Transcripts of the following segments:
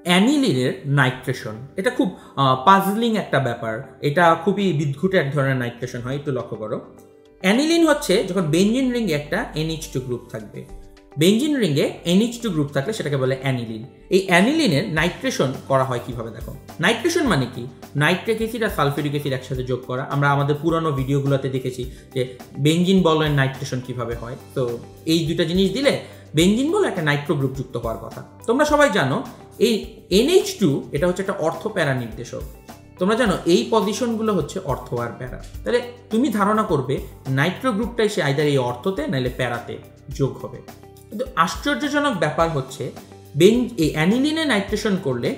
অ্যানিলিনের nitration, এটা খুব পাজলিং একটা ব্যাপার, এটা খুবই বিদঘুটে এক ধরনের নাইট্রেশন হয়, একটু লক্ষ্য করো। অ্যানিলিন হচ্ছে যখন বেঞ্জিন রিঙ্গে একটা NH2 গ্রুপ থাকবে, বেঞ্জিন রিঙ্গে NH2 গ্রুপ থাকলে সেটাকে বলে অ্যানিলিন। এই অ্যানিলিনের নাইট্রেশন করা হয় কিভাবে দেখো। নাইট্রেশন মানে কি, নাইট্রিক অ্যাসিড আর সালফিউরিক অ্যাসিড একসাথে যোগ করা। আমরা আমাদের পুরানো ভিডিওগুলোতে দেখেছি যে বেঞ্জিন বলের নাইট্রেশন কিভাবে হয়। তো এই দুটা জিনিস দিলে বেঞ্জিন বল একটা নাইট্রো গ্রুপ যুক্ত হওয়ার কথা। তোমরা সবাই জানো এই NH2 এটা হচ্ছে একটা অর্থ প্যারা নির্দেশক। তোমরা জানো এই পজিশনগুলো হচ্ছে অর্থ আর প্যারা। তাহলে তুমি ধারণা করবে নাইট্রো গ্রুপটা এসে আইদার এই অর্থতে নাহলে প্যারাতে যোগ হবে। কিন্তু আশ্চর্যজনক ব্যাপার হচ্ছে এই অ্যানিলিনে নাইট্রেশন করলে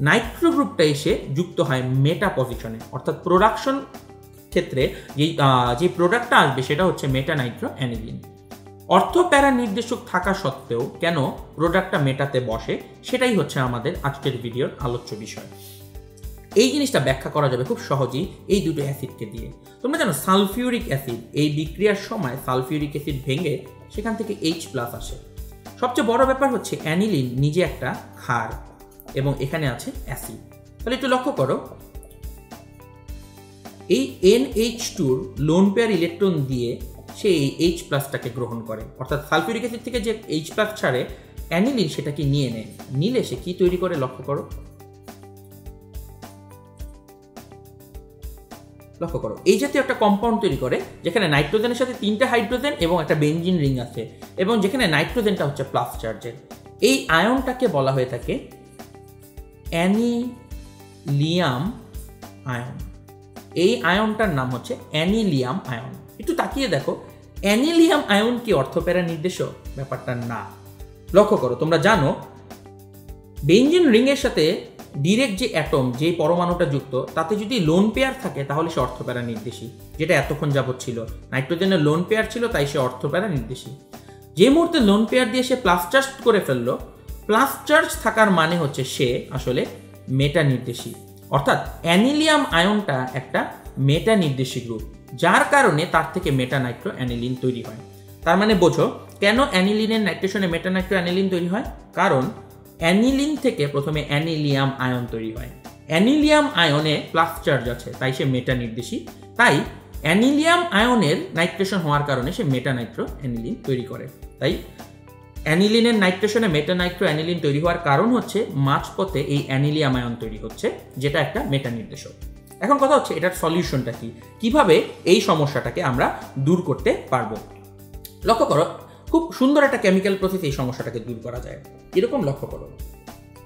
নাইট্রো গ্রুপটা এসে যুক্ত হয় মেটা পজিশনে, অর্থাৎ প্রোডাকশন ক্ষেত্রে যে প্রোডাক্টটা আসবে সেটা হচ্ছে মেটা নাইট্রো অ্যানিলিন। অর্থ প্যারা নির্দেশক থাকা সত্ত্বেও কেন প্রোডাক্টটা মেটাতে বসে সেটাই হচ্ছে আমাদের আজকের ভিডিওর আলোচ্য বিষয়। এই জিনিসটা ব্যাখ্যা করা যাবে খুব সহজেই এই দুটো অ্যাসিডকে দিয়ে। তোমরা জানো সালফিউরিক অ্যাসিড, এই বিক্রিয়ার সময় সালফিউরিক অ্যাসিড ভেঙে সেখান থেকে H+ আসে। সবচেয়ে বড় ব্যাপার হচ্ছে অ্যানিলিন নিজে একটা ক্ষার এবং এখানে আছে অ্যাসিড। তাহলে একটু লক্ষ্য করো, এই NH2-র লোন পেয়ার ইলেকট্রন দিয়ে সে এই H+টাকে গ্রহণ করে, অর্থাৎ সালফিউরিক অ্যাসিড থেকে যে H+ ছাড়ে অ্যানিলিন সেটাকে নিয়ে নেয়। নিলে সে কি তৈরি করে লক্ষ্য করো, লক্ষ্য করো এই জাতীয় একটা কম্পাউন্ড তৈরি করে যেখানে নাইট্রোজেনের সাথে 3টে হাইড্রোজেন এবং একটা বেঞ্জিন রিং আছে, এবং যেখানে নাইট্রোজেনটা হচ্ছে প্লাস চার্জের। এই আয়নটাকে বলা হয়ে থাকে অ্যানিলিয়াম আয়ন। এই আয়নটার নাম হচ্ছে অ্যানিলিয়াম আয়ন। একটু তাকিয়ে দেখো, অ্যানিলিয়াম আয়ন কি অর্থপ্যারা নির্দেশক? ব্যাপারটা না। লক্ষ্য করো, তোমরা জানো বেঞ্জিন রিং এর সাথে ডিরেক্ট যে অ্যাটম, যে পরমাণুটা যুক্ত, তাতে যদি লোন পেয়ার থাকে তাহলে সে অর্থপ্যারা নির্দেশী, যেটা এতক্ষণ যাবৎ ছিল। নাইট্রোজেনের লোন পেয়ার ছিল তাই সে অর্থপ্যারা নির্দেশী। যে মুহূর্তে লোন পেয়ার দিয়ে সে প্লাস চার্জ করে ফেললো, প্লাস চার্জ থাকার মানে হচ্ছে সে আসলে মেটা নির্দেশী, অর্থাৎ অ্যানিলিয়াম আয়নটা একটা মেটা নির্দেশী গ্রুপ, যার কারণে তার থেকে মেটা নাইট্রো অ্যানিলিন তৈরি হয়। তার মানে বোঝো কেন অ্যানিলিনের নাইট্রেশনে মেটা নাইট্রো অ্যানিলিন তৈরি হয়, কারণ অ্যানিলিন থেকে প্রথমে অ্যানিলিয়াম আয়ন তৈরি হয়। অ্যানিলিয়াম আয়নে প্লাস চার্জ আছে তাই সে মেটা নির্দেশী। তাই অ্যানিলিয়াম আয়নের নাইট্রেশন হওয়ার কারণে সে মেটা নাইট্রো অ্যানিলিন তৈরি করে। তাই অ্যানিলিনের নাইট্রেশনে মেটা নাইট্রো অ্যানিলিন তৈরি হওয়ার কারণ হচ্ছে মাঝপথে এই অ্যানিলিয়াম আয়ন তৈরি হচ্ছে, যেটা একটা মেটা নির্দেশক। এখন কথা হচ্ছে এটার সলিউশনটা কি, কিভাবে এই সমস্যাটাকে আমরা দূর করতে পারবো। লক্ষ্য করো, খুব সুন্দর একটা কেমিক্যাল প্রসেস এই সমস্যাটাকে দূর করা যায়। এরকম লক্ষ্য করো,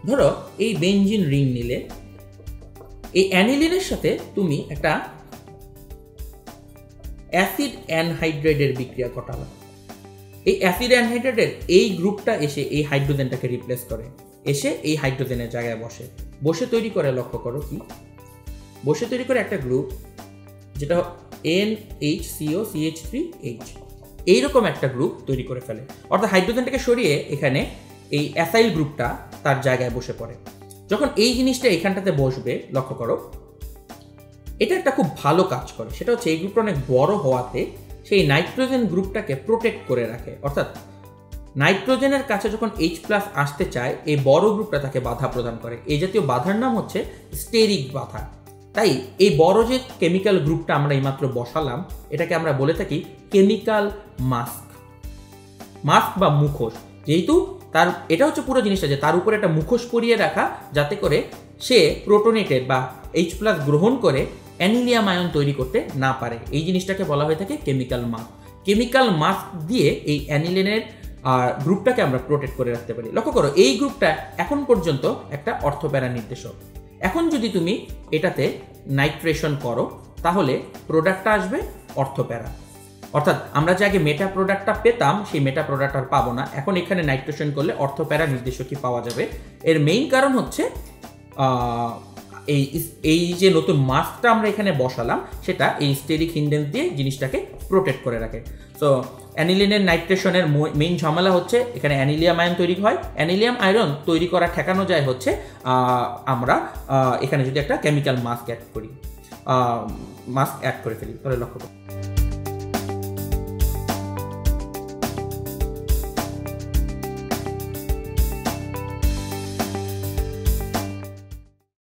ধরো এই বেঞ্জিন রিং নিলে, এই অ্যানিলিনের সাথে তুমি একটা অ্যাসিড অ্যানহাইড্রাইডের বিক্রিয়া ঘটালো। এই অ্যাসিড অ্যানহাইড্রাইডের এই গ্রুপটা এসে এই হাইড্রোজেনটাকে রিপ্লেস করে, এসে এই হাইড্রোজেনের জায়গায় বসে তৈরি করে, লক্ষ্য করো কি, বসে তৈরি করে একটা গ্রুপ যেটা NHCOCH3H, এইরকম একটা গ্রুপ তৈরি করে ফেলে। অর্থাৎ হাইড্রোজেনটাকে সরিয়ে এখানে এই অ্যাসাইল গ্রুপটা তার জায়গায় বসে পড়ে। যখন এই জিনিসটা এখানটাতে বসবে, লক্ষ্য করো এটা একটা খুব ভালো কাজ করে, সেটা হচ্ছে এই গ্রুপটা অনেক বড় হওয়াতে সেই নাইট্রোজেন গ্রুপটাকে প্রোটেক্ট করে রাখে। অর্থাৎ নাইট্রোজেনের কাছে যখন H+ আসতে চায়, এই বড় গ্রুপটা তাকে বাধা প্রদান করে। এই জাতীয় বাধার নাম হচ্ছে স্টেরিক বাধা। তাই এই বড় যে কেমিক্যাল গ্রুপটা আমরা এইমাত্র বসালাম, এটাকে আমরা বলে থাকি কেমিক্যাল মাস্ক বা মুখোশ। যেহেতু তার এটা হচ্ছে পুরো জিনিসটা যে তার উপরে একটা মুখোশ পরিয়ে রাখা, যাতে করে সে প্রোটোনেটেড বা H+ গ্রহণ করে অ্যানিলিয়াম আয়ন তৈরি করতে না পারে। এই জিনিসটাকে বলা হয়ে থাকে কেমিক্যাল মাস্ক। কেমিক্যাল মাস্ক দিয়ে এই অ্যানিলিনের গ্রুপটাকে আমরা প্রোটেক্ট করে রাখতে পারি। লক্ষ্য করো এই গ্রুপটা এখন পর্যন্ত একটা অর্থপ্যারা নির্দেশক। এখন যদি তুমি এটাতে নাইট্রেশন করো তাহলে প্রোডাক্টটা আসবে অর্থপ্যারা। অর্থাৎ আমরা যে আগে মেটা প্রোডাক্টটা পেতাম সেই মেটা প্রোডাক্ট আর পাবো না। এখন এখানে নাইট্রেশন করলে অর্থপ্যারা নির্দেশকই পাওয়া যাবে। এর মেইন কারণ হচ্ছে এই যে নতুন মাস্কটা আমরা এখানে বসালাম, সেটা এই স্টেরিক হিন্ডেন্স দিয়ে জিনিসটাকে প্রোটেক্ট করে রাখে। সো অ্যানিলিনের নাইট্রেশনের মেইন ঝামেলা হচ্ছে এখানে অ্যানিলিয়াম আয়ন তৈরি হয়। অ্যানিলিয়াম আয়ন তৈরি করা ঠেকানো যায় হচ্ছে আমরা এখানে যদি একটা কেমিক্যাল মাস্ক অ্যাড করে ফেলি, তাহলে লক্ষ্য করি।